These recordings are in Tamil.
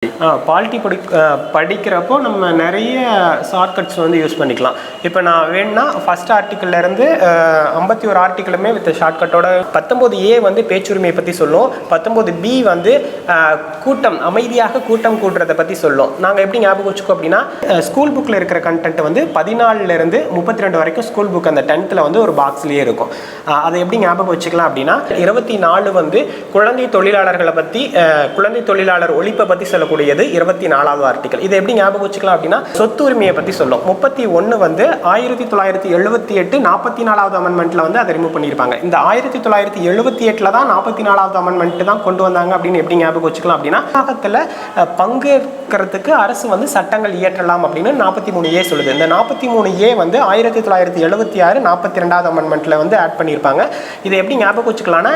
பாலிட்டி படிக்கிறப்போ நம்ம நிறைய ஷார்ட்கட்ஸ் வந்து யூஸ் பண்ணிக்கலாம். இப்போ நான் வேணும்னா ஃபஸ்ட் ஆர்டிக்கிள்லேருந்து 51 ஆர்டிக்கிளுமே வித் ஷார்ட்கட்டோட 19A வந்து பேச்சுரிமையை பற்றி சொல்லும், 19B வந்து கூட்டம் அமைதியாக கூட்டம் கூட்டுறதை பற்றி சொல்லும். நாங்கள் எப்படி ஞாபகம் வச்சுக்கோ அப்படின்னா, ஸ்கூல் புக்கில் இருக்கிற கண்டென்ட் வந்து 14லேருந்து 32 வரைக்கும் ஸ்கூல் புக் அந்த 10th வந்து ஒரு பாக்ஸ்லேயே இருக்கும். அதை எப்படி ஞாபகம் வச்சுக்கலாம் அப்படின்னா, 24 வந்து குழந்தை தொழிலாளர்களை பற்றி, குழந்தை தொழிலாளர் ஒழிப்பை பற்றி சொல்லக்கூடியது 24வது ஆர்டிக்கல். இதை எப்படி ஞாபகம் வச்சுக்கலாம் அப்படின்னா, சொத்து உரிமையை பற்றி சொல்லும். 31 வந்து 1978 44வது அமெண்ட்மெண்ட்ல வந்து அதை ரிமூவ் பண்ணியிருப்பாங்க. இந்த 1978 தான் 44வது அமெண்ட்மெண்ட் தான் கொண்டு வந்தாங்க அப்படின்னு எப்படி ஞாபகம் வச்சுக்கலாம் அப்படின்னா, உலகத்தில் பங்கேற்கிறதுக்கு அரசு வந்து சட்டங்கள் இயற்றலாம் அப்படின்னு 43A சொல்லுது. இந்த 43A வந்து 1976 42வது அமெண்ட்மெண்ட்ல வந்து ஆட் பண்ணியிருப்பாங்க. இதை எப்படி ஞாபகம் வச்சுக்கலாம்னா,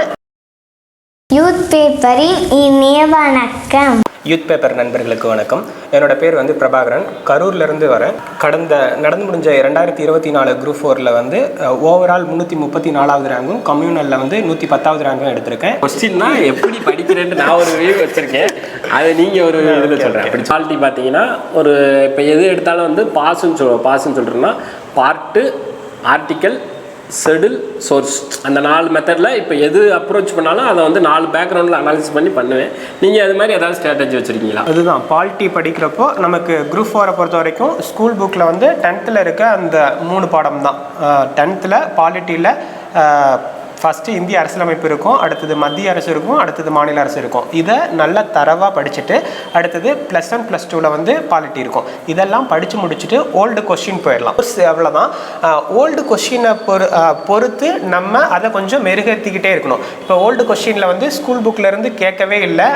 யூத் பேப்பரின் இனிய வணக்கம். யூத் பேப்பர் நண்பர்களுக்கு வணக்கம். என்னோட பேர் வந்து பிரபாகரன், கரூர்லேருந்து வரேன். கடந்த நடந்து முடிஞ்ச 2024 குரூப் 4ல் வந்து ஓவரால் 334வது ரேங்கும், கம்யூனலில் வந்து 110வது ரேங்கும் எடுத்திருக்கேன். கொஸ்டின்னா எப்படி படிக்கிறேன்ட்டு நான் ஒரு வியூ வச்சுருக்கேன், அதை நீங்கள் ஒரு இதில் சொல்கிறேன். அப்படி குவாலிட்டி பார்த்தீங்கன்னா, ஒரு இப்போ எது எடுத்தாலும் வந்து பாஸ்ன்னு சொல்கிறோன்னா பார்ட்டு, ஆர்டிக்கல், ஷெடியூல், சோர்ஸ், அந்த 4 மெத்தடில் இப்போ எது அப்ரோச் பண்ணாலும் அதை வந்து 4 பேக்ரவுண்டில் அனாலிசிஸ் பண்ணி பண்ணுவேன். நீங்கள் அது மாதிரி ஏதாவது ஸ்ட்ராட்டஜி வச்சுருக்கீங்களா? அதுதான் பாலிட்டி படிக்கிறப்போ நமக்கு குரூப் 4 பொறுத்த வரைக்கும் ஸ்கூல் புக்கில் வந்து 10th இருக்க அந்த 3 பாடம் தான். 10th பாலிட்டியில் ஃபஸ்ட்டு இந்திய அரசியலமைப்பு இருக்கும், அடுத்தது மத்திய அரசு இருக்கும், அடுத்தது மாநில அரசு இருக்கும். இதை நல்லா தரவாக படிச்சுட்டு அடுத்தது +1 +2ல் வந்து பாலிட்டி இருக்கும். இதெல்லாம் படித்து முடிச்சுட்டு ஓல்டு கொஸ்டின் போயிடலாம். அவ்வளோதான். ஓல்டு கொஸ்டினை பொறுத்து நம்ம அதை கொஞ்சம் மெருகேற்றிக்கிட்டே இருக்கணும். இப்போ ஓல்டு கொஸ்டினில் வந்து ஸ்கூல் புக்கிலேருந்து கேட்கவே இல்லை,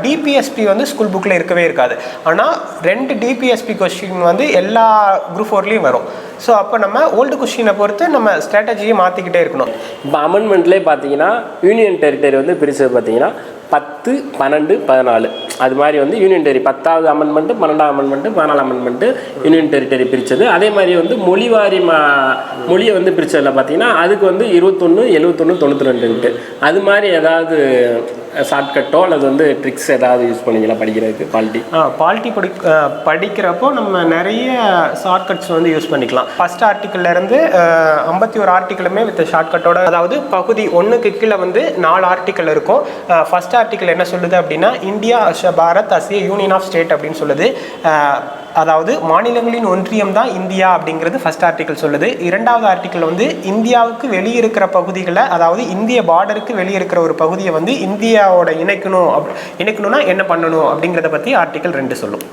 டிபிஎஸ்பி வந்து ஸ்கூல் புக்கில் இருக்கவே இருக்காது. ஆனால் 2 டிபிஎஸ்பி கொஸ்டின் வந்து எல்லா குரூப் 4லேயும் வரும். ஸோ அப்போ நம்ம ஓல்டு கொஸ்டினை பொறுத்து நம்ம ஸ்ட்ராட்டஜியை மாற்றிக்கிட்டே இருக்கணும். இப்போ அமெண்ட்மெண்ட்லேயே பார்த்தீங்கன்னா யூனியன் டெரிட்டரி வந்து பிரிச்சது பார்த்தீங்கன்னா 10, 12, 14 அது மாதிரி வந்து யூனியன் டெரிட்டரி 10வது அமெண்ட்மெண்ட்டு, 12வது அமெண்ட்மெண்ட்டு, 14 அமெண்ட்மெண்ட்டு யூனியன் டெரிட்டரி பிரித்தது. அதே மாதிரி வந்து மொழிவாரி மொழியை வந்து பிரித்ததில் பார்த்தீங்கன்னா அதுக்கு வந்து 21, 71, 92 அது மாதிரி ஏதாவது ஷார்ட்கட்டோ அல்லது வந்து ட்ரிக்ஸ் ஏதாவது யூஸ் பண்ணிக்கலாம் படிக்கிறதுக்கு பாலிட்டி படிக்கிறப்போ நம்ம நிறைய ஷார்ட்கட்ஸ் வந்து யூஸ் பண்ணிக்கலாம். ஃபஸ்ட் ஆர்டிக்கிள்லேருந்து 51 ஆர்டிக்கிளுமே வித் ஷார்ட்கட்டோட, அதாவது பகுதி 1க்கு கீழே வந்து 4 ஆர்டிக்கல் இருக்கும். ஃபஸ்ட் ஆர்டிக்கல் என்ன சொல்லுது அப்படின்னா, India Bharat as a union of state அப்படின்னு சொல்லுது. அதாவது மாநிலங்களின் ஒன்றியம் தான் இந்தியா அப்படிங்கிறது ஃபஸ்ட் ஆர்டிக்கல் சொல்லுது. 2வது ஆர்டிக்கல் வந்து இந்தியாவுக்கு வெளியே இருக்கிற பகுதிகளை, அதாவது இந்திய பார்டருக்கு வெளியே இருக்கிற ஒரு பகுதியை வந்து இந்தியாவோட இணைக்கணும்னா என்ன பண்ணணும் அப்படிங்கிறத பற்றி ஆர்டிக்கல் 2 சொல்லும்.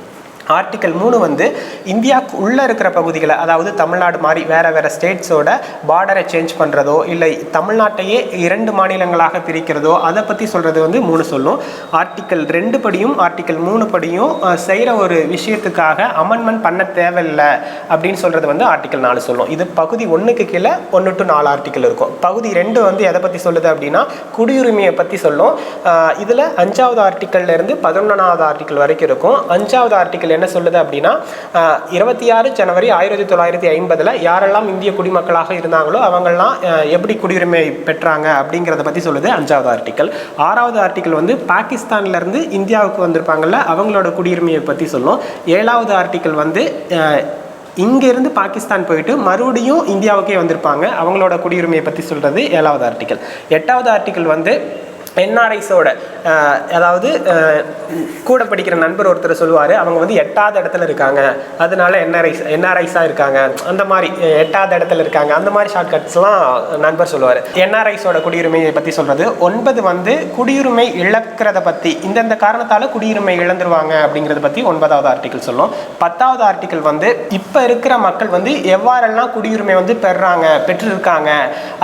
ஆர்டிக்கல் 3 வந்து இந்தியாவுக்கு உள்ளே இருக்கிற பகுதிகளை, அதாவது தமிழ்நாடு மாதிரி வேறு ஸ்டேட்ஸோட பார்டரை சேஞ்ச் பண்ணுறதோ இல்லை தமிழ்நாட்டையே 2 மாநிலங்களாக பிரிக்கிறதோ அதை பற்றி சொல்கிறது வந்து 3 சொல்லும். ஆர்டிக்கல் 2 படியும் ஆர்டிக்கல் 3 படியும் செய்கிற ஒரு விஷயத்துக்காக அமெண்ட்மெண்ட் பண்ண தேவையில்லை அப்படின்னு சொல்கிறது வந்து ஆர்டிக்கல் 4 சொல்லும். இது பகுதி 1க்கு கீழே 1 to 4 ஆர்டிக்கல் இருக்கும். பகுதி 2 வந்து எதை பற்றி சொல்லுது அப்படின்னா, குடியுரிமையை பற்றி சொல்லும். இதில் 5வது ஆர்டிக்கல்லேருந்து 11வது ஆர்டிக்கல் வரைக்கும் இருக்கும். 5வது ஆர்டிக்கல் என்ன சொல்லுது அப்படின்னா, 26 ஜனவரி 1950 யாரெல்லாம் இந்திய குடிமக்களாக இருந்தாங்களோ அவங்கெல்லாம் எப்படி குடியுரிமை பெற்றாங்க அப்படிங்கிறத பற்றி சொல்லுது 5வது ஆர்டிக்கல். 6வது ஆர்டிக்கல் வந்து பாகிஸ்தான்லேருந்து இந்தியாவுக்கு வந்திருப்பாங்கள்ல அவங்களோட குடியுரிமையை பற்றி சொல்லும். 7வது ஆர்டிக்கல் வந்து இங்கேருந்து பாகிஸ்தான் போயிட்டு மறுபடியும் இந்தியாவுக்கே வந்திருப்பாங்க, அவங்களோட குடியுரிமையை பற்றி சொல்கிறது 7வது ஆர்டிக்கல். 8வது ஆர்டிக்கல் வந்து என்ஆர்ஐஸோட, அதாவது கூட படிக்கிற நண்பர் ஒருத்தர் சொல்லுவார், அவங்க வந்து 8வது இடத்துல இருக்காங்க அதனால என்ஆர்ஐஸாக இருக்காங்க, அந்த மாதிரி 8வது இடத்துல இருக்காங்க, அந்த மாதிரி ஷார்ட்கட்ஸ்லாம் நண்பர் சொல்லுவார். என்ஆர்ஐஸோட குடியுரிமையை பற்றி சொல்கிறது. 9 வந்து குடியுரிமை இழக்கிறத பற்றி, இந்தந்த காரணத்தால் குடியுரிமை இழந்துருவாங்க அப்படிங்கிறத பற்றி 9வது ஆர்டிக்கல் சொல்லும். 10வது ஆர்டிக்கல் வந்து இப்போ இருக்கிற மக்கள் வந்து எவ்வாறெல்லாம் குடியுரிமை வந்து பெற்றிருக்காங்க,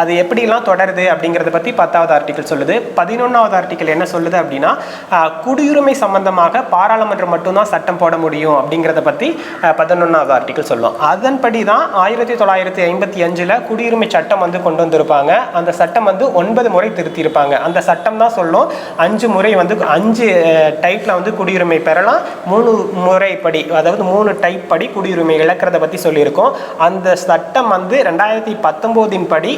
அது எப்படிலாம் தொடருது அப்படிங்கிறத பற்றி 10வது ஆர்டிக்கல் சொல்லுது. 11வது ஆர்டிக்கல் என்ன சொல்லுது அப்படின்னா, குடியுரிமை சம்பந்தமாக பாராளுமன்றம் மட்டும்தான் சட்டம் போட முடியும் அப்படிங்கிறத பற்றி 11வது ஆர்டிக்கல் சொல்லும். அதன்படி தான் 1955 குடியுரிமை சட்டம் வந்து கொண்டு வந்திருப்பாங்க. அந்த சட்டம் வந்து 9 முறை திருத்தியிருப்பாங்க. அந்த சட்டம் தான் சொல்லும் 5 முறை வந்து 5 டைப்பில் வந்து குடியுரிமை பெறலாம், 3 முறைப்படி, அதாவது 3 டைப் படி குடியுரிமை இழக்கிறத பற்றி சொல்லியிருக்கோம். அந்த சட்டம் வந்து 2019 படி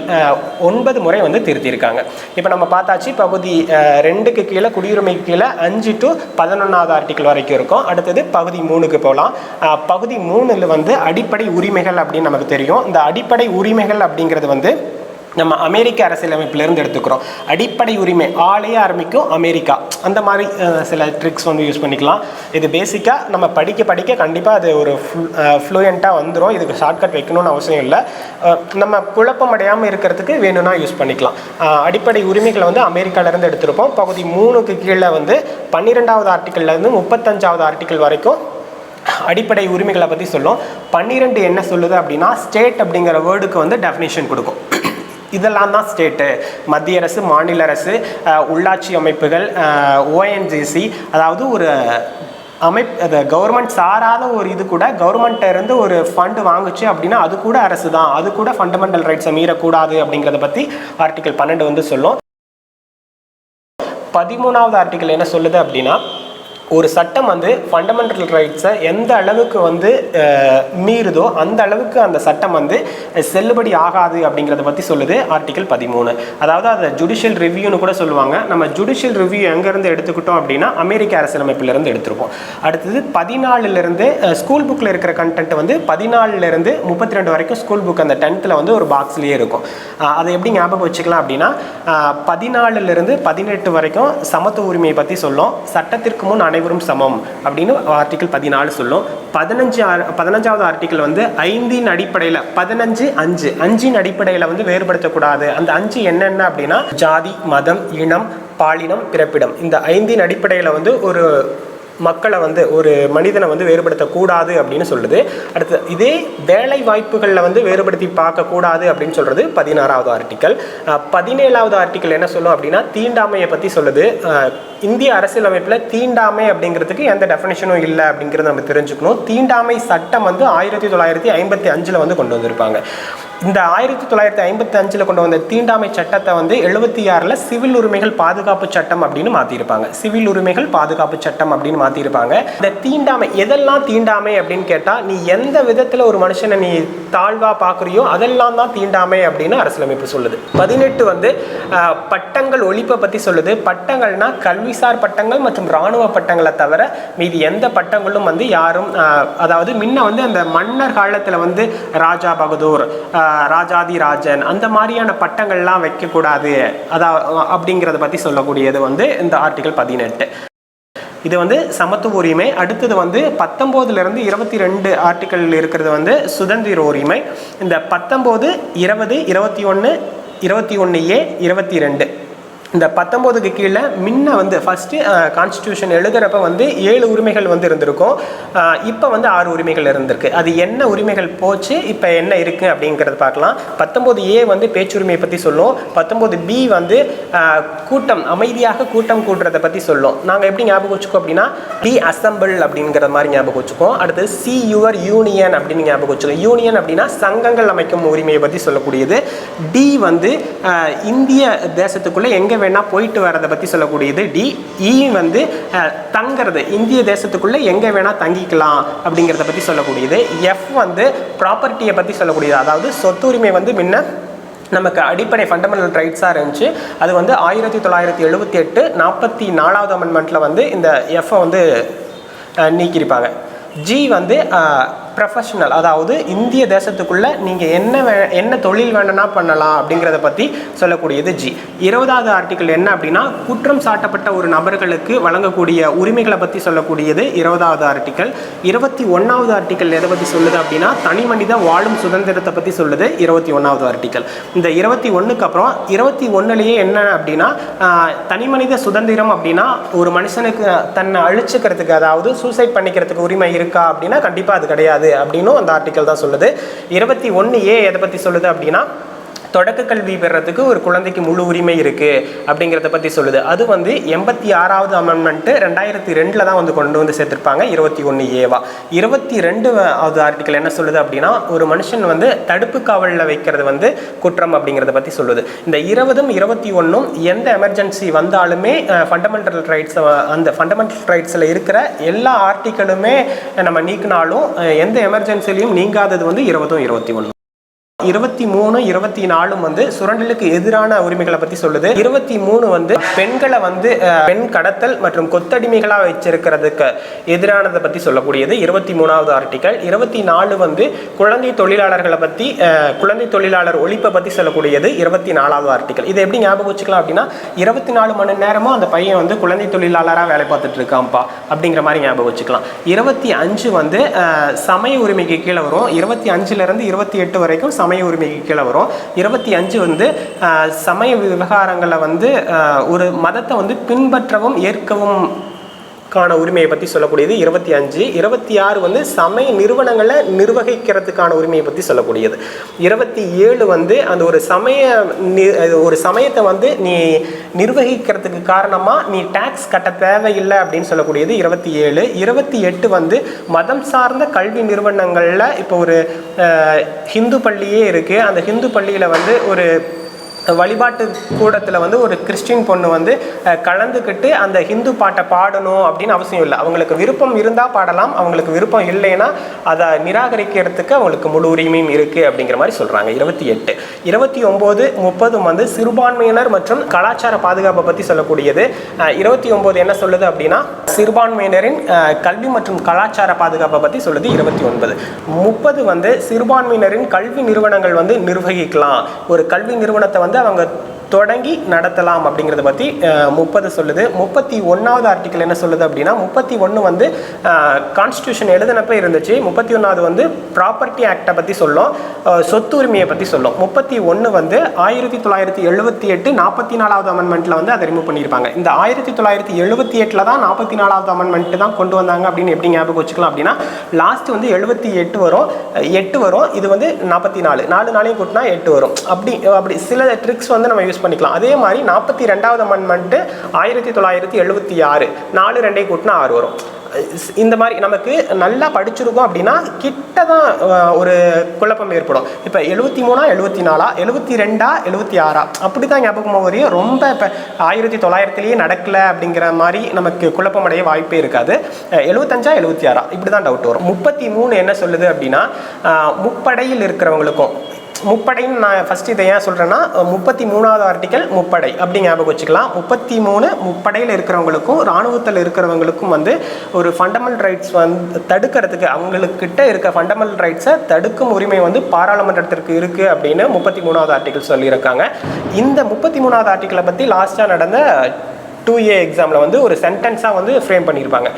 9 முறை வந்து திருத்தியிருக்காங்க. இப்போ நம்ம பார்த்தாச்சு பகுதி பகுதி 2க்கு கீழே குடியுரிமைக்கு கீழே 5 to 11வது ஆர்டிக்கிள் வரைக்கும் இருக்கும். அடுத்தது பகுதி 3க்கு போகலாம். பகுதி 3ல் வந்து அடிப்படை உரிமைகள் அப்படின்னு நமக்கு தெரியும். இந்த அடிப்படை உரிமைகள் அப்படிங்கிறது வந்து நம்ம அமெரிக்க அரசியலமைப்பிலிருந்து எடுத்துக்கிறோம். அடிப்படை உரிமை ஆளையே ஆரம்பிக்கும் அமெரிக்கா, அந்த மாதிரி சில ட்ரிக்ஸ் வந்து யூஸ் பண்ணிக்கலாம். இது பேசிக்காக நம்ம படிக்க கண்டிப்பாக அது ஒரு ஃப்ளூயண்ட்டாக வந்துடும். இதுக்கு ஷார்ட்கட் வைக்கணும்னு அவசியம் இல்லை. நம்ம குழப்பம் அடையாமல் இருக்கிறதுக்கு வேணும்னா யூஸ் பண்ணிக்கலாம். அடிப்படை உரிமைகளை வந்து அமெரிக்காவிலேருந்து எடுத்திருப்போம். பகுதி 3க்கு கீழே வந்து 12வது ஆர்டிக்கிள்லேருந்து 35வது ஆர்டிக்கிள் வரைக்கும் அடிப்படை உரிமைகளை பற்றி சொல்லும். 12 என்ன சொல்லுது அப்படின்னா ஸ்டேட் அப்படிங்கிற வேர்டுக்கு வந்து டெஃபினேஷன் கொடுக்கும். இதெல்லாம் தான் ஸ்டேட்டு. மத்திய அரசு, மாநில அரசு, உள்ளாட்சி அமைப்புகள், ஓஎன்ஜிசி, அதாவது ஒரு அது கவர்மெண்ட் சாராத ஒரு இது கூட கவர்மெண்ட்டை இருந்து ஒரு ஃபண்டு வாங்குச்சு அப்படின்னா அது கூட அரசு தான், அது கூட ஃபண்டமெண்டல் ரைட்ஸை மீறக்கூடாது அப்படிங்கிறத பற்றி ஆர்டிகல் 12 வந்து சொல்லும். 13வது ஆர்டிகல் என்ன சொல்லுது அப்படின்னா ஒரு சட்டம் வந்து ஃபண்டமெண்டல் ரைட்ஸை எந்த அளவுக்கு வந்து மீறுதோ அந்த அளவுக்கு அந்த சட்டம் வந்து செல்லுபடி ஆகாது அப்படிங்கிறத பற்றி சொல்லுது ஆர்டிகல் 13. அதாவது அதை ஜுடிஷியல் ரிவ்யூன்னு கூட சொல்லுவாங்க. நம்ம ஜுடிஷியல் ரிவ்யூ எங்கேருந்து எடுத்துக்கிட்டோம் அப்படின்னா அமெரிக்க அரசியலமைப்பிலிருந்து எடுத்துருப்போம். அடுத்தது 14லேருந்து ஸ்கூல் புக்கில் இருக்கிற கண்டென்ட் வந்து 14லேருந்து 32 வரைக்கும் ஸ்கூல் புக் அந்த 10th வந்து ஒரு பாக்ஸ்லேயே இருக்கும். அதை எப்படி ஞாபகம் வச்சுக்கலாம் அப்படின்னா 14லேருந்து 18 வரைக்கும் சமத்துவ உரிமையை பற்றி சொல்லும். சட்டத்திற்கு முன் அனைவரும் சமம் அப்படின்னு ஆர்டிகல் 14 சொல்லும். 15வது ஆர்டிகல் வந்து 5 அடிப்படையில் 5 அடிப்படையில் வந்து வேறுபடுத்தக்கூடாது. அந்த 5 என்னென்ன அப்படின்னா ஜாதி, மதம், இனம், பாலினம், பிறப்பிடம், இந்த 5 அடிப்படையில் வந்து ஒரு மக்களை வந்து ஒரு மனிதனை வந்து வேறுபடுத்தக்கூடாது அப்படின்னு சொல்லுது. அடுத்து இதே வேலை வாய்ப்புகளில் வந்து வேறுபடுத்தி பார்க்கக்கூடாது அப்படின்னு சொல்கிறது 16வது ஆர்டிக்கல். 17வது ஆர்டிக்கல் என்ன சொல்லும் அப்படின்னா தீண்டாமையை பற்றி சொல்லுது. இந்திய அரசியலமைப்பில் தீண்டாமை அப்படிங்கிறதுக்கு எந்த டெஃபினேஷனும் இல்லை அப்படிங்கிறத நம்ம தெரிஞ்சுக்கணும். தீண்டாமை சட்டம் வந்து 1955 வந்து கொண்டு வந்திருப்பாங்க. இந்த 1955 கொண்டு வந்த தீண்டாமை சட்டத்தை வந்து 76ல் சிவில் உரிமைகள் பாதுகாப்பு சட்டம் அப்படின்னு மாற்றிருப்பாங்க. சிவில் உரிமைகள் பாதுகாப்பு சட்டம் அப்படின்னு மாற்றிருப்பாங்க. இந்த தீண்டாமை எதெல்லாம் தீண்டாமை அப்படின்னு கேட்டால் நீ எந்த விதத்தில் ஒரு மனுஷனை நீ தாழ்வாக பார்க்குறியோ அதெல்லாம் தான் தீண்டாமை அப்படின்னு அரசியலமைப்பு சொல்லுது. 18 வந்து பட்டங்கள் ஒழிப்பை பற்றி சொல்லுது. பட்டங்கள்னா கல்விசார் பட்டங்கள் மற்றும் இராணுவ பட்டங்களை தவிர மீதி எந்த பட்டங்களும் வந்து யாரும் அதாவது முன்ன வந்து அந்த மன்னர் காலத்தில் வந்து ராஜா பகதூர், ராஜாதி ராஜன் அந்த மாதிரியான பட்டங்கள்லாம் வைக்கக்கூடாது அப்படிங்கிறத பற்றி சொல்லக்கூடியது வந்து இந்த ஆர்டிகல் 18. இது வந்து சமத்துவ உரிமை. அடுத்தது வந்து 19லேருந்து 22 ஆர்டிக்கல் இருக்கிறது வந்து சுதந்திர உரிமை. இந்த 19, 20, 21, 21A, 22 இந்த 19க்கு கீழே முன்ன வந்து ஃபஸ்ட்டு கான்ஸ்டியூஷன் எழுதுகிறப்ப வந்து 7 உரிமைகள் வந்து இருந்திருக்கும். இப்போ வந்து 6 உரிமைகள் இருந்திருக்கு. அது என்ன உரிமைகள் போச்சு, இப்போ என்ன இருக்குது அப்படிங்கிறத பார்க்கலாம். 19A வந்து பேச்சுரிமையை பற்றி சொல்லும். 19B வந்து கூட்டம், அமைதியாக கூட்டம் கூட்டுறதை பற்றி சொல்லும். நாங்கள் எப்படி ஞாபகம் வச்சுக்கோம் அப்படின்னா பி அசம்பிள் அப்படிங்கிற மாதிரி ஞாபகம் வச்சுக்கோம். அடுத்து சி யுவர் யூனியன் அப்படின்னு ஞாபகம் வச்சுக்கோம். யூனியன் அப்படின்னா சங்கங்கள் அமைக்கும் உரிமையை பற்றி சொல்லக்கூடியது. டி வந்து இந்திய தேசத்துக்குள்ளே எங்கே வேணா போயிட்டு வரதை பற்றி சொல்லக்கூடியது டி. இ வந்து தங்கிறது, இந்திய தேசத்துக்குள்ளே எங்கே வேணா தங்கிக்கலாம் அப்படிங்கிறத பற்றி சொல்லக்கூடியது. எஃப் வந்து ப்ராப்பர்ட்டியை பற்றி சொல்லக்கூடியது. அதாவது சொத்துரிமை வந்து முன்ன நமக்கு அடிப்படை ஃபண்டமெண்டல் ரைட்ஸாக இருந்துச்சு. அது வந்து 1978 44வது அமெண்ட்மெண்ட்டில் வந்து இந்த எஃப்ஐ வந்து நீக்கியிருப்பாங்க. ஜி வந்து ப்ரொஃபஷனல், அதாவது இந்திய தேசத்துக்குள்ளே நீங்கள் என்ன தொழில் வேணும்னா பண்ணலாம் அப்படிங்கிறத பற்றி சொல்லக்கூடியது ஜி. 20வது ஆர்டிக்கல் என்ன அப்படின்னா குற்றம் சாட்டப்பட்ட ஒரு நபர்களுக்கு வழங்கக்கூடிய உரிமைகளை பற்றி சொல்லக்கூடியது 20வது ஆர்டிக்கல். 21வது ஆர்டிக்கல் எதை பற்றி சொல்லுது அப்படின்னா தனி மனித வாழும் சுதந்திரத்தை பற்றி சொல்லுது 21வது ஆர்டிக்கல். இந்த 21க்கு அப்புறம் 21லேயே என்ன அப்படின்னா தனி மனித சுதந்திரம் அப்படின்னா ஒரு மனுஷனுக்கு தன்னை அழிச்சுக்கிறதுக்கு, அதாவது சூசைட் பண்ணிக்கிறதுக்கு உரிமை இருக்கா அப்படின்னா கண்டிப்பாக அது கிடையாது அப்படின்னும் அந்த ஆர்டிக்கல் தான் சொல்லுது. 21A எதை பற்றி சொல்லுது அப்படின்னா தொடக்க கல்வி பெறறதுக்கு ஒரு குழந்தைக்கு முழு உரிமை இருக்குது அப்படிங்கிறத பற்றி சொல்லுது. அது வந்து 86வது அமெண்ட்மெண்ட்டு 2002 தான் வந்து கொண்டு வந்து சேர்த்துருப்பாங்க 21A. 22வது ஆர்டிக்கல் என்ன சொல்லுது அப்படின்னா ஒரு மனுஷன் வந்து தடுப்பு காவலில் வைக்கிறது வந்து குற்றம் அப்படிங்கிறத பற்றி சொல்லுது. இந்த 20ம் 21ம் எந்த எமர்ஜென்சி வந்தாலுமே ஃபண்டமெண்டல் ரைட்ஸை, அந்த ஃபண்டமெண்டல் ரைட்ஸில் இருக்கிற எல்லா ஆர்டிக்கலுமே நம்ம நீக்கினாலும் எந்த எமர்ஜென்சிலையும் நீங்காதது வந்து 20ம் 21. 23, 24 வந்து சுரண்டலுக்கு எதிரான உரிமைகளை பத்தி சொல்லுது. 23 வந்து பெண்களை வந்து பெண் கடத்தல் மற்றும் கொத்தடிமைகளா வச்சிருக்கிறதுக்கு எதிரானதை பத்தி சொல்லக்கூடியது 23வது ஆர்டிகல். 24 வந்து குழந்தை தொழிலாளர்களை பத்தி குழந்தை தொழிலாளர் ஒழிப்பை பத்தி சொல்லக்கூடியது 24வது ஆர்டிகல். இதை எப்படி ஞாபகம் வச்சுக்கலாம் அப்படின்னா 24 மணி நேரமும் அந்த பையன் வந்து குழந்தை தொழிலாளராக வேலை பார்த்துட்டு இருக்கான்ப்பா அப்படிங்கிற மாதிரி ஞாபகம் வச்சுக்கலாம். 25 வந்து சமய உரிமைக்கு கீழே வரும். 25லேருந்து 28 வரைக்கும் சமய உரிமைக்கு கீழே வரும். 25 வந்து சமய விவகாரங்களை வந்து ஒரு மதத்தை வந்து பின்பற்றவும் ஏற்கவும் கான உரிமையை பற்றி சொல்லக்கூடியது 25. 26 வந்து சமய நிறுவனங்களை நிர்வகிக்கிறதுக்கான உரிமையை பற்றி சொல்லக்கூடியது. 27 வந்து அந்த ஒரு சமயத்தை வந்து நீ நிர்வகிக்கிறதுக்கு காரணமாக நீ டேக்ஸ் கட்ட தேவையில்லை அப்படின்னு சொல்லக்கூடியது 27. 28 வந்து மதம் சார்ந்த கல்வி நிறுவனங்களில் இப்போ ஒரு ஹிந்து பள்ளியே இருக்குது. அந்த ஹிந்து பள்ளியில் வந்து ஒரு வழிபாட்டு கூடத்தில் வந்து ஒரு கிறிஸ்டின் பொண்ணு வந்து கலந்துக்கிட்டு அந்த ஹிந்து பாட்டை பாடணும் அப்படின்னு அவசியம் இல்லை. அவங்களுக்கு விருப்பம் இருந்தால் பாடலாம், அவங்களுக்கு விருப்பம் இல்லைன்னா அதை நிராகரிக்கிறதுக்கு அவங்களுக்கு முழு உரிமையும் இருக்குது அப்படிங்கிற மாதிரி சொல்கிறாங்க. 28. 29, 30 வந்து சிறுபான்மையினர் மற்றும் கலாச்சார பாதுகாப்பை பற்றி சொல்லக்கூடியது. 29 என்ன சொல்லுது அப்படின்னா சிறுபான்மையினரின் கல்வி மற்றும் கலாச்சார பாதுகாப்பை பற்றி சொல்லுது 29. 30 வந்து சிறுபான்மையினரின் கல்வி நிறுவனங்கள் வந்து நிர்வகிக்கலாம், ஒரு கல்வி நிறுவனத்தை வந்து அவங்க தொடங்கி நடத்தலாம் அப்படிங்கிறத பற்றி 30 சொல்லுது. 31வது ஆர்டிக்கல் என்ன சொல்லுது அப்படின்னா 31 வந்து கான்ஸ்டியூஷன் எழுதினப்ப இருந்துச்சு. 31வது வந்து ப்ராப்பர்ட்டி ஆக்டை பற்றி சொல்லும், சொத்து உரிமையை பற்றி சொல்லும். 31 வந்து 1978 44வது அமெண்ட்மெண்ட்டில் வந்து அதை ரிமூவ் பண்ணியிருப்பாங்க. இந்த 1978 தான் 44வது அமெண்ட்மெண்ட் தான் கொண்டு வந்தாங்க அப்படின்னு எப்படி ஞாபகம் வச்சுக்கலாம் அப்படின்னா லாஸ்ட் வந்து 78 வரும், 8 வரும், இது வந்து 44, 4 நாளையும் கூட்டினா 8 வரும். அப்படி சில ட்ரிக்ஸ் வந்து நம்ம யூஸ் பண்ணிக்கலாம். அதே மாதிரி 42வது அமெண்ட்மெண்ட் 1976, 4 2 கூட்டினா 6 வரும். இந்த மாதிரி நமக்கு நல்லா படிச்சிருக்கோம் அப்படின்னா கிட்ட தான் ஒரு குழப்பம் ஏற்படும். இப்போ 73 74 72 76 அப்படி தான் ஞாபகம் வரையும். ரொம்ப இப்போ 1900லேயே நடக்கலை அப்படிங்கிற மாதிரி நமக்கு குழப்பமடைய வாய்ப்பே இருக்காது. 75 76 இப்படி தான் டவுட் வரும். 33 என்ன சொல்லுது அப்படின்னா முப்படையில் இருக்கிறவங்களுக்கும், முப்படைன்னு நான் ஃபஸ்ட்டு இதை ஏன் சொல்கிறேன்னா 33வது ஆர்டிக்கல் முப்படை அப்படி ஞாபகம் வச்சுக்கலாம். 33 முப்படையில் இருக்கிறவங்களுக்கும் இராணுவத்தில் இருக்கிறவங்களுக்கும் வந்து ஒரு ஃபண்டமெண்டல் ரைட்ஸ் வந்து தடுக்கிறதுக்கு அவங்களுக்கிட்ட இருக்க ஃபண்டமெண்டல் ரைட்ஸை தடுக்கும் உரிமை வந்து பாராளுமன்றத்திற்கு இருக்குது அப்படின்னு 33வது ஆர்டிக்கல் சொல்லியிருக்காங்க. இந்த 33வது ஆர்டிக்கலை பற்றி லாஸ்ட்டாக நடந்த 2A எக்ஸாமில் வந்து ஒரு சென்டென்ஸாக வந்து ஃப்ரேம் பண்ணியிருப்பாங்க.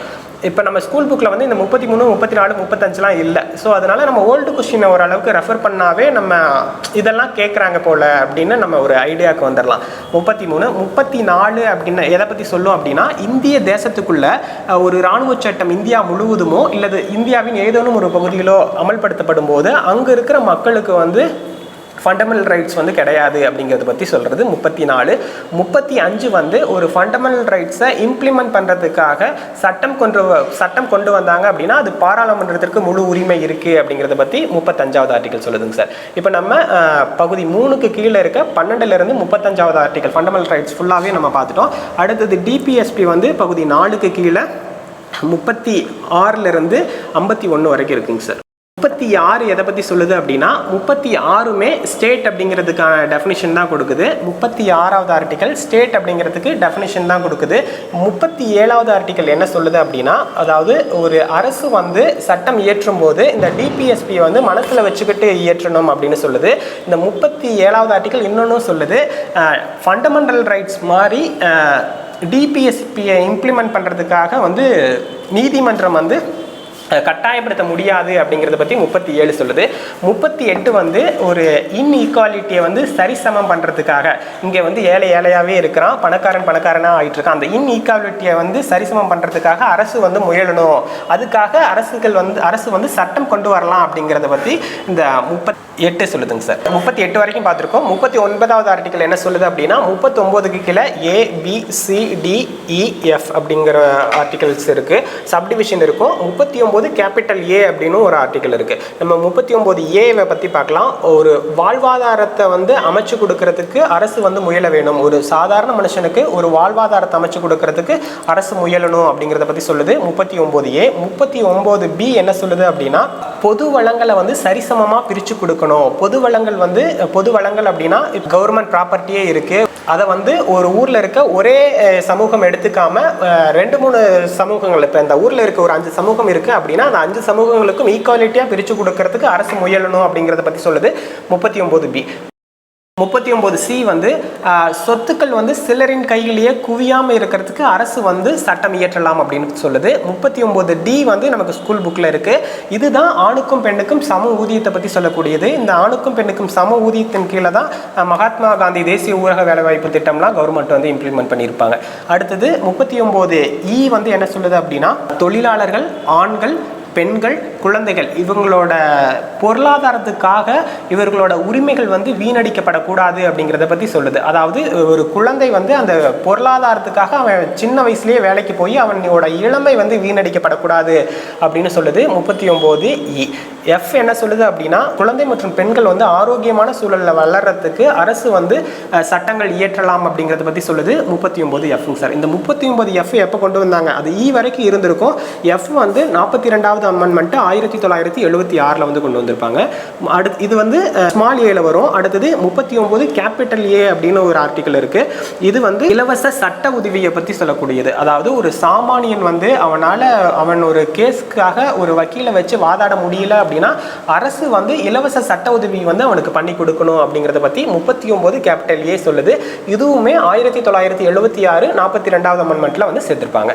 இப்போ நம்ம ஸ்கூல் புக்கில் வந்து இந்த 33, 34, 35லாம் இல்லை. ஸோ அதனால் நம்ம ஓல்டு கொஸ்டினை ஓரளவுக்கு ரெஃபர் பண்ணாவே நம்ம இதெல்லாம் கேட்குறாங்க போல் அப்படின்னு நம்ம ஒரு ஐடியாவுக்கு வந்துடலாம். 33, 34 அப்படின்னு எதை பற்றி சொல்லும் அப்படின்னா இந்திய தேசத்துக்குள்ளே ஒரு இராணுவ சட்டம் இந்தியா முழுவதுமோ இல்லது இந்தியாவின் ஏதேனும் ஒரு பகுதியிலோ அமல்படுத்தப்படும் போது அங்கே இருக்கிற மக்களுக்கு வந்து ஃபண்டமெண்டல் ரைட்ஸ் வந்து கிடையாது அப்படிங்கிறத பற்றி சொல்கிறது 34. 35 வந்து ஒரு ஃபண்டமெண்டல் ரைட்ஸை இம்ப்ளிமெண்ட் பண்ணுறதுக்காக சட்டம் கொண்டு வந்தாங்க அப்படின்னா அது பாராளுமன்றத்திற்கு முழு உரிமை இருக்குது அப்படிங்கிறத பற்றி 35வது ஆர்டிக்கல் சொல்லுதுங்க சார். இப்போ நம்ம பகுதி 3க்கு கீழே இருக்க 12லேருந்து 35வது ஆர்டிக்கல் ஃபண்டமெண்டல் ரைட்ஸ் ஃபுல்லாகவே நம்ம பார்த்துட்டோம். அடுத்தது டிபிஎஸ்பி வந்து பகுதி 4க்கு கீழே 36லேருந்து 51 வரைக்கும் இருக்குங்க சார். 36 எதை பற்றி சொல்லுது அப்படின்னா 36மே ஸ்டேட் அப்படிங்கிறதுக்கான டெஃபினிஷன் தான் கொடுக்குது. 36வது ஆர்டிக்கல் ஸ்டேட் அப்படிங்கிறதுக்கு டெஃபினிஷன் தான் கொடுக்குது. 37வது ஆர்டிக்கல் என்ன சொல்லுது அப்படின்னா அதாவது ஒரு அரசு வந்து சட்டம் இயற்றும் போது இந்த டிபிஎஸ்பியை வந்து மனசில் வச்சுக்கிட்டு இயற்றணும் அப்படின்னு சொல்லுது. இந்த 37வது ஆர்டிக்கல் இன்னொன்றும் சொல்லுது ஃபண்டமெண்டல் ரைட்ஸ் மாதிரி டிபிஎஸ்பியை இம்ப்ளிமெண்ட் பண்ணுறதுக்காக வந்து நீதிமன்றம் வந்து கட்டாயப்படுத்த முடியாது அப்படிங்கிறத பற்றி 37 சொல்லுது. 38 வந்து ஒரு இன்இக்வாலிட்டியை வந்து சரிசமம் பண்ணுறதுக்காக இங்கே வந்து ஏழையாகவே இருக்கிறான், பணக்காரனாக ஆகிட்டு இருக்கான், அந்த இன்இக்வாலிட்டியை வந்து சரிசமம் பண்ணுறதுக்காக அரசு வந்து முயலணும், அதுக்காக அரசு வந்து சட்டம் கொண்டு வரலாம் அப்படிங்கிறத பற்றி இந்த 38 சொல்லுதுங்க சார். 38 வரைக்கும் பார்த்துருக்கோம். 39வது ஆர்டிக்கல் என்ன சொல்லுது அப்படின்னா 39க்கு கீழே ABCDEF அப்படிங்கிற ஆர்டிகல்ஸ் இருக்குது, சப்டிவிஷன் இருக்கும். 39 39 கேபிட்டல் ஏ அப்படின்னு ஒரு ஆர்டிக்கல் இருக்குது. நம்ம 39 ஏவை பற்றி பார்க்கலாம். ஒரு வாழ்வாதாரத்தை வந்து அமைச்சு கொடுக்கறதுக்கு அரசு வந்து முயல வேணும். ஒரு சாதாரண மனுஷனுக்கு ஒரு வாழ்வாதாரத்தை அமைச்சு கொடுக்கறதுக்கு அரசு முயலணும் அப்படிங்கிறத பற்றி சொல்லுது 39 ஏ. 39 பி என்ன சொல்லுது அப்படின்னா, பொது வளங்களை வந்து சரிசமமாக பிரித்து கொடுக்கணும். பொது வளங்கள் அப்படின்னா கவர்மெண்ட் ப்ராப்பர்ட்டியே இருக்குது, அதை வந்து ஒரு ஊரில் இருக்க ஒரே சமூகம் எடுத்துக்காம 2-3 சமூகங்கள், இப்போ இந்த ஊரில் இருக்க ஒரு 5 சமூகம் இருக்குது அப்படின்னா அந்த 5 சமூகங்களுக்கும் ஈக்குவாலிட்டியாக பிரித்து கொடுக்கறதுக்கு அரசு முயலணும் அப்படிங்கிறத பற்றி சொல்லுது 39 பி. 39 சி வந்து சொத்துக்கள் வந்து சிலரின் கையிலேயே குவியாமல் இருக்கிறதுக்கு அரசு வந்து சட்டம் இயற்றலாம் அப்படின்னு சொல்லுது. 39 டி வந்து நமக்கு ஸ்கூல் புக்கில் இருக்குது. இதுதான் ஆணுக்கும் பெண்ணுக்கும் சம ஊதியத்தை பற்றி சொல்லக்கூடியது. இந்த ஆணுக்கும் பெண்ணுக்கும் சம ஊதியத்தின் கீழே தான் மகாத்மா காந்தி தேசிய ஊரக வேலைவாய்ப்பு திட்டம்லாம் கவர்மெண்ட் வந்து இம்ப்ளிமெண்ட் பண்ணியிருப்பாங்க. அடுத்தது 39 இ வந்து என்ன சொல்லுது அப்படின்னா, தொழிலாளர்கள், ஆண்கள், பெண்கள், குழந்தைகள் இவங்களோட பொருளாதாரத்துக்காக இவர்களோட உரிமைகள் வந்து வீணடிக்கப்படக்கூடாது அப்படிங்கிறத பற்றி சொல்லுது. அதாவது ஒரு குழந்தை வந்து அந்த பொருளாதாரத்துக்காக அவன் சின்ன வயசுலேயே வேலைக்கு போய் அவனோட இளமை வந்து வீணடிக்கப்படக்கூடாது அப்படின்னு சொல்லுது 39 இ. எஃப் என்ன சொல்லுது அப்படின்னா, குழந்தை மற்றும் பெண்கள் வந்து ஆரோக்கியமான சூழலில் வளர்கிறதுக்கு அரசு வந்து சட்டங்கள் இயற்றலாம் அப்படிங்கிறத பற்றி சொல்லுது 39 எஃப். சார் இந்த 39 எஃப் எப்போ கொண்டு வந்தாங்க? அது இ வரைக்கும் இருந்திருக்கும். எஃப் வந்து 42வது அமெண்ட்மெண்ட் 1976 வந்து கொண்டு வந்திருப்பாங்க. அடுத்து இது வந்து ஸ்மால் ஏல வரும். அடுத்தது 39 கேபிட்டல் ஏ அப்படின்னு ஒரு ஆர்டிக்கல் இருக்கு. இது வந்து இலவச சட்ட உதவியை பற்றி சொல்லக்கூடியது. அதாவது ஒரு சாமானியன் வந்து அவன் ஒரு கேஸ்க்காக ஒரு வக்கீலை வச்சு வாதாட முடியல அப்படின்னா அரசு வந்து இலவச சட்ட உதவி வந்து அவனுக்கு பண்ணி கொடுக்கணும் அப்படிங்கிறத பற்றி 39 கேபிட்டல் ஏ சொல்லுது. இதுவுமே 1976 42வது அமெண்ட்மெண்ட்ல வந்து சேர்த்திருப்பாங்க.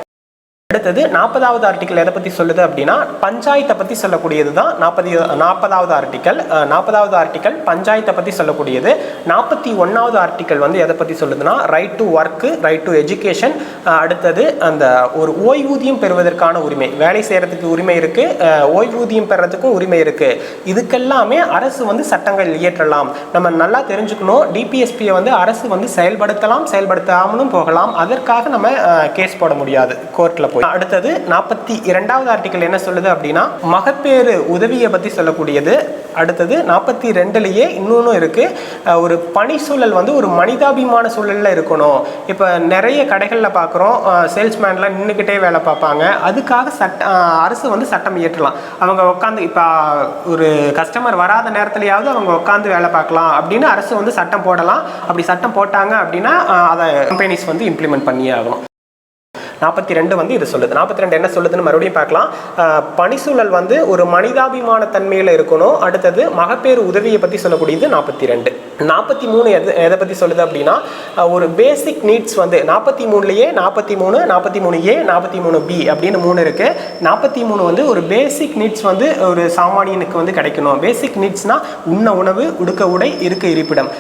அடுத்தது 40வது ஆர்டிக்கல் எதை பற்றி சொல்லுது அப்படின்னா, பஞ்சாயத்தை பற்றி சொல்லக்கூடியது தான் 40வது ஆர்டிக்கல். 40வது ஆர்டிக்கல் பஞ்சாயத்தை பற்றி சொல்லக்கூடியது. 41வது ஆர்டிக்கல் வந்து எதை பற்றி சொல்லுதுன்னா, right to work, right to education. அடுத்தது அந்த ஒரு ஓய்வூதியம் பெறுவதற்கான உரிமை, வேலை செய்கிறதுக்கு உரிமை இருக்குது, ஓய்வூதியம் பெறதுக்கும் உரிமை இருக்குது. இதுக்கெல்லாமே அரசு வந்து சட்டங்கள் இயற்றலாம். நம்ம நல்லா தெரிஞ்சுக்கணும், டிபிஎஸ்பியை வந்து அரசு வந்து செயல்படுத்தலாம், செயல்படுத்தாமலும் போகலாம். அதற்காக நம்ம கேஸ் போட முடியாது கோர்ட்டில். அடுத்தது 42வது ஆர்டிக்கல் என்ன சொல்லுது அப்படின்னா, மகப்பேறு உதவியை பற்றி சொல்லக்கூடியது. அடுத்தது 42லயே இன்னொன்று இருக்கு, ஒரு பணி சூழல் வந்து ஒரு மனிதாபிமான சூழலில் இருக்கணும். இப்போ நிறைய கடைகளில் பார்க்குறோம், சேல்ஸ்மேன்லாம் நின்றுக்கிட்டே வேலை பார்ப்பாங்க. அதுக்காக அரசு வந்து சட்டம் இயற்றலாம். அவங்க உட்காந்து இப்போ ஒரு கஸ்டமர் வராத நேரத்துலையாவது அவங்க உட்காந்து வேலை பார்க்கலாம் அப்படின்னு அரசு வந்து சட்டம் போடலாம். அப்படி சட்டம் போட்டாங்க அப்படின்னா அதை கம்பெனிஸ் வந்து இம்ப்ளிமெண்ட் பண்ணியே ஆகணும். 42 வந்து இது சொல்லுது. 42 என்ன சொல்லுதுன்னு மறுபடியும் பார்க்கலாம். பணிசூழல் வந்து ஒரு மனிதாபிமான தன்மையில் இருக்கணும். அடுத்தது மகப்பேறு உதவியை பற்றி சொல்லக்கூடியது 42. 43 எதை பற்றி சொல்லுது அப்படின்னா, ஒரு பேசிக் நீட்ஸ் வந்து 43லயே 43, 43A, 43B அப்படின்னு 3 இருக்கு. 43 வந்து ஒரு பேசிக் நீட்ஸ் வந்து ஒரு சாமானியனுக்கு வந்து கிடைக்கணும். பேசிக் நீட்ஸ்னா உண்ண உணவு, உடுக்க உடை, இருக்க இருப்பிடம்.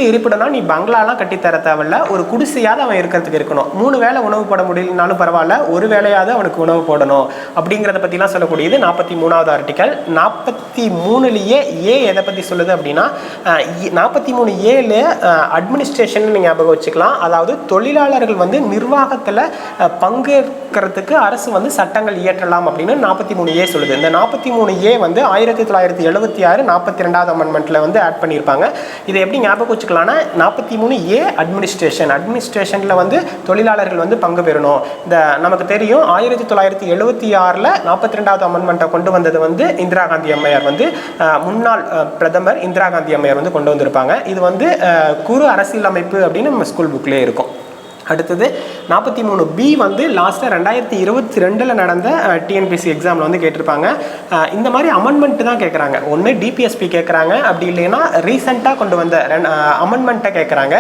இருப்பிடம்னா நீ பங்களாலாம் கட்டித்தர தேவையில்ல, ஒரு குடிசையாவது அவன் இருக்கிறதுக்கு இருக்கணும். 3 வேளை உணவு போட முடியலனாலும் பரவாயில்ல, ஒரு வேளையாவது அவனுக்கு உணவு போடணும் அப்படிங்கிறத பற்றிலாம் சொல்லக்கூடியது 43வது ஆர்டிக்கல். 43லயே ஏ எதை பற்றி சொல்லுது அப்படின்னா, 43A அட்மினிஸ்ட்ரேஷன் நீங்கள் ஞாபகம் வச்சுக்கலாம். அதாவது தொழிலாளர்கள் வந்து நிர்வாகத்தில் பங்கேற்கிறதுக்கு அரசு வந்து சட்டங்கள் இயற்றலாம் அப்படின்னு 43A சொல்லுது. இந்த 43A வந்து 1976 42வது அமெண்ட்மெண்ட்டில் வந்து ஆட் பண்ணியிருப்பாங்க. இதை எப்படி ஞாபகம் வச்சுக்கலாம்னா, 43A அட்மினிஸ்ட்ரேஷனில் வந்து தொழிலாளர்கள் வந்து பங்கு பெறணும். இந்த நமக்கு தெரியும் 1976 42வது அமெண்ட்மெண்ட்டை கொண்டு வந்தது வந்து இந்திரா காந்தி அம்மையார் வந்து, முன்னாள் பிரதமர் இந்திரா காந்தி அம்மையார் வந்து கொண்டு வந்திருப்பாங்க. இது வந்து குறு அரசியலமைப்பு அப்படின்னு நம்ம ஸ்கூல் புக்லேயே இருக்கும். அடுத்தது 43B வந்து லாஸ்ட்டாக 2022 நடந்த டிஎன்பிஎஸ்சி எக்ஸாமில் வந்து கேட்டிருப்பாங்க. இந்த மாதிரி அமெண்ட்மெண்ட் தான் கேட்குறாங்க. ஒன்று டிபிஎஸ்பி கேட்குறாங்க, அப்படி இல்லைன்னா ரீசெண்டாக கொண்டு வந்த அமெண்ட்மெண்ட்டை கேட்குறாங்க.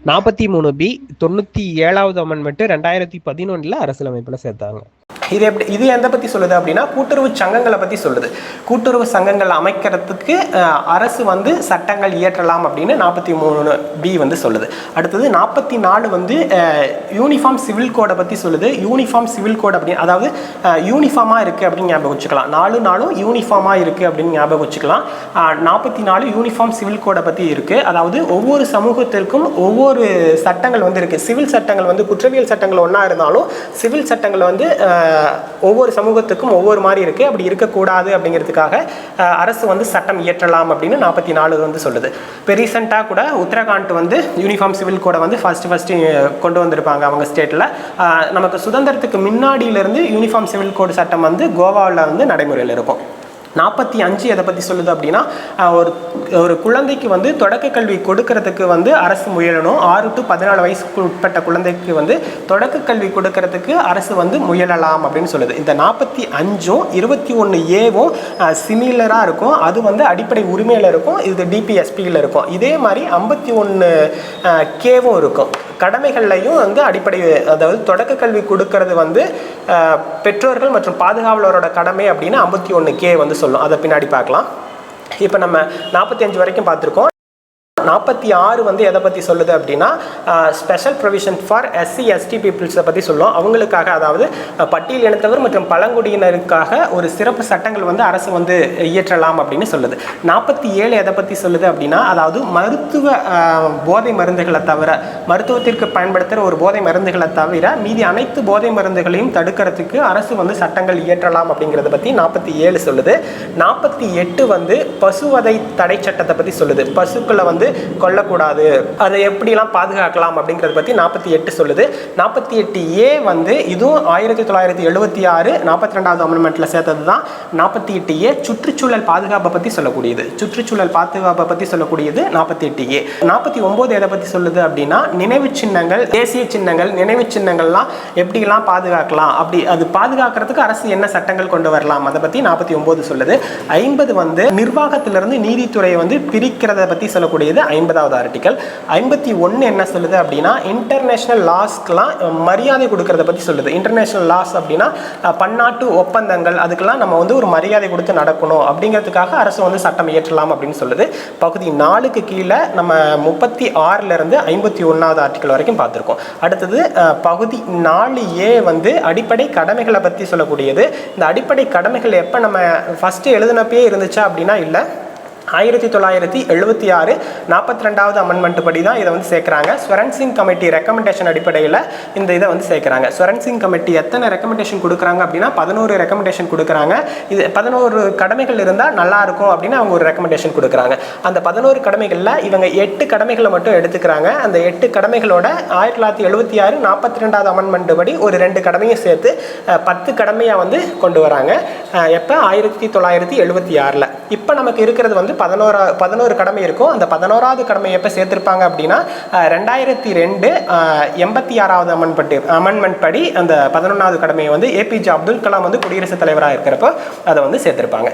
43B 97வது அமெண்ட்மெண்ட் 2011 அரசியலமைப்பில் சேர்த்தாங்க. இது எதை பற்றி சொல்லுது அப்படின்னா, கூட்டுறவு சங்கங்களை பற்றி சொல்லுது. கூட்டுறவு சங்கங்கள் அமைக்கிறதுக்கு அரசு வந்து சட்டங்கள் இயற்றலாம் அப்படின்னு 43B வந்து சொல்லுது. அடுத்தது 44 வந்து யூனிஃபார்ம் சிவில் கோடை பற்றி சொல்லுது. யூனிஃபார்ம் சிவில் கோட் அப்படின்னு, அதாவது யூனிஃபார்மாக இருக்குது அப்படின்னு ஞாபகம் வச்சுக்கலாம். 4 நாளும் யூனிஃபார்மாக இருக்குது அப்படின்னு ஞாபகம் வச்சுக்கலாம். 44 யூனிஃபார்ம் சிவில் கோடை பற்றி இருக்குது. அதாவது ஒவ்வொரு சமூகத்திற்கும் ஒவ்வொரு சட்டங்கள் வந்து இருக்குது. சிவில் சட்டங்கள் வந்து குற்றவியல் சட்டங்கள் ஒன்றா இருந்தாலும் சிவில் சட்டங்கள் வந்து ஒவ்வொரு சமூகத்துக்கும் ஒவ்வொரு மாதிரி இருக்குது. அப்படி இருக்கக்கூடாது அப்படிங்கிறதுக்காக அரசு வந்து சட்டம் இயற்றலாம் அப்படின்னு 44 வந்து சொல்லுது. இப்போ ரீசெண்டாக கூட உத்தரகாண்ட் வந்து யூனிஃபார்ம் சிவில் கோடை வந்து ஃபஸ்ட்டு கொண்டு வந்திருப்பாங்க அவங்க ஸ்டேட்டில். நமக்கு சுதந்திரத்துக்கு முன்னாடியிலேருந்து யூனிஃபார்ம் சிவில் கோடு சட்டம் வந்து கோவாவில் வந்து நடைமுறையில் இருக்கும். 45 எதை பற்றி சொல்லுது அப்படின்னா, ஒரு குழந்தைக்கு வந்து தொடக்க கல்வி கொடுக்கறதுக்கு வந்து அரசு முயலணும். 6 to 14 வயசுக்கு உட்பட்ட குழந்தைக்கு வந்து தொடக்க கல்வி கொடுக்கறதுக்கு அரசு வந்து முயலலாம் அப்படின்னு சொல்லுது. இந்த 45ம் 21A சிமிலராக இருக்கும். அது வந்து அடிப்படை உரிமையில் இருக்கும், இது DPSPயில் இருக்கும். இதே மாதிரி 51K இருக்கும். கடமைகள்லையும் வந்து அடிப்படை, அதாவது தொடக்க கல்வி கொடுக்கறது வந்து பெற்றோர்கள் மற்றும் பாதுகாவலரோட கடமை அப்படின்னு 51K வந்து சொல்லும். அதை பின்னாடி பார்க்கலாம். இப்போ நம்ம 45 வரைக்கும் பார்த்துருக்கோம். 46 வந்து எதை பற்றி சொல்லுது அப்படின்னா, ஸ்பெஷல் ப்ரொவிஷன் ஃபார் SC/ST பீப்புள்ஸை பற்றி சொல்லும். அவங்களுக்காக, அதாவது பட்டியல் இனத்தவர் மற்றும் பழங்குடியினருக்காக ஒரு சிறப்பு சட்டங்கள் வந்து அரசு வந்து இயற்றலாம் அப்படின்னு சொல்லுது. 47 எதை பற்றி சொல்லுது அப்படின்னா, அதாவது மருத்துவ போதை மருந்துகளை தவிர, மருத்துவத்திற்கு பயன்படுத்துகிற ஒரு போதை மருந்துகளை தவிர மீதி அனைத்து போதை மருந்துகளையும் தடுக்கிறதுக்கு அரசு வந்து சட்டங்கள் இயற்றலாம் அப்படிங்கிறத பற்றி 47 சொல்லுது. 48 வந்து பசுவதை தடை சட்டத்தை பற்றி சொல்லுது. பசுக்களை வந்து கொல்லக்கூடாது, அதை எப்படிலாம் பாதுகாக்கலாம் அப்படிங்கிறத பற்றி 48 சொல்லுது. 48A வந்து இதுவும் 1976 42வது அமெண்ட்மெண்ட்ல சேர்த்தது தான். 48A சுற்றுச்சூழல் பாதுகாப்பை பற்றி சொல்லக்கூடியது. சுற்றுச்சூழல் பாதுகாப்பை பற்றி சொல்லக்கூடியது 48A. 49 எதை பற்றி சொல்லுது அப்படின்னா, நினைவு சின்னங்கள், தேசிய சின்னங்கள், நினைவு சின்னங்கள்லாம் எப்படிலாம் பாதுகாக்கலாம், அப்படி அது பாதுகாக்கிறதுக்கு அரசு என்ன சட்டங்கள் கொண்டு வரலாம் அதை பற்றி 49 சொல்லுது. 50 வந்து நிர்வாகத்திலிருந்து நீதித்துறையை வந்து பிரிக்கிறத பற்றி சொல்லக்கூடியது 50வது ஆர்டிக்கல். 51 என்ன சொல்லுது அப்படின்னா, இன்டர்நேஷனல் லாஸ்க்கெலாம் மரியாதை கொடுக்கறத பற்றி சொல்லுது. இன்டர்நேஷனல் லாஸ் அப்படின்னா பன்னாட்டு ஒப்பந்தங்கள், அதுக்கெல்லாம் நம்ம வந்து ஒரு மரியாதை கொடுத்து நடக்கணும் அப்படிங்கிறதுக்காக அரசு வந்து சட்டம் இயற்றலாம் அப்படின்னு சொல்லுது. பகுதி 4க்கு கீழே நம்ம 36லேருந்து 51வது ஆர்டிக்கல் வரைக்கும் பார்த்துருக்கோம். அடுத்தது பகுதி 4A வந்து அடிப்படை கடமைகளை பற்றி சொல்லக்கூடியது. இந்த அடிப்படை கடமைகள் எப்போ நம்ம ஃபஸ்ட்டு எழுதினப்பே இருந்துச்சா அப்படின்னா இல்லை, 1976 42வது அமெண்ட்மெண்ட் படி தான் இதை வந்து சேர்க்குறாங்க. ஸ்வரன் சிங் கமிட்டி ரெக்கமெண்டேஷன் அடிப்படையில் இந்த இதை வந்து சேர்க்குறாங்க. ஸ்வரன் சிங் கமிட்டி எத்தனை ரெக்கமெண்டேஷன் கொடுக்குறாங்க அப்படின்னா 11 ரெக்கமெண்டேஷன் கொடுக்குறாங்க. இது 11 கடமைகள் இருந்தால் நல்லாயிருக்கும் அப்படின்னு அவங்க ஒரு ரெக்கமெண்டேஷன் கொடுக்குறாங்க. அந்த 11 கடமைகளில் இவங்க 8 கடமைகளை மட்டும் எடுத்துக்கிறாங்க. அந்த 8 கடமைகளோட 1976 42வது அமெண்ட்மெண்ட் படி ஒரு 2 கடமையும் சேர்த்து 10 கடமையாக வந்து கொண்டு வராங்க. எப்போ 1976. இப்போ நமக்கு இருக்கிறது வந்து 11 கடமை இருக்கும். அந்த 11வது கடமை எப்போ சேர்த்திருப்பாங்க அப்படின்னா 2002 86வது அமெண்ட்மெண்ட் படி அந்த 11வது கடமையை வந்து APJ அப்துல் கலாம் வந்து குடியரசுத் தலைவராக இருக்கிறப்போ அதை வந்து சேர்த்திருப்பாங்க.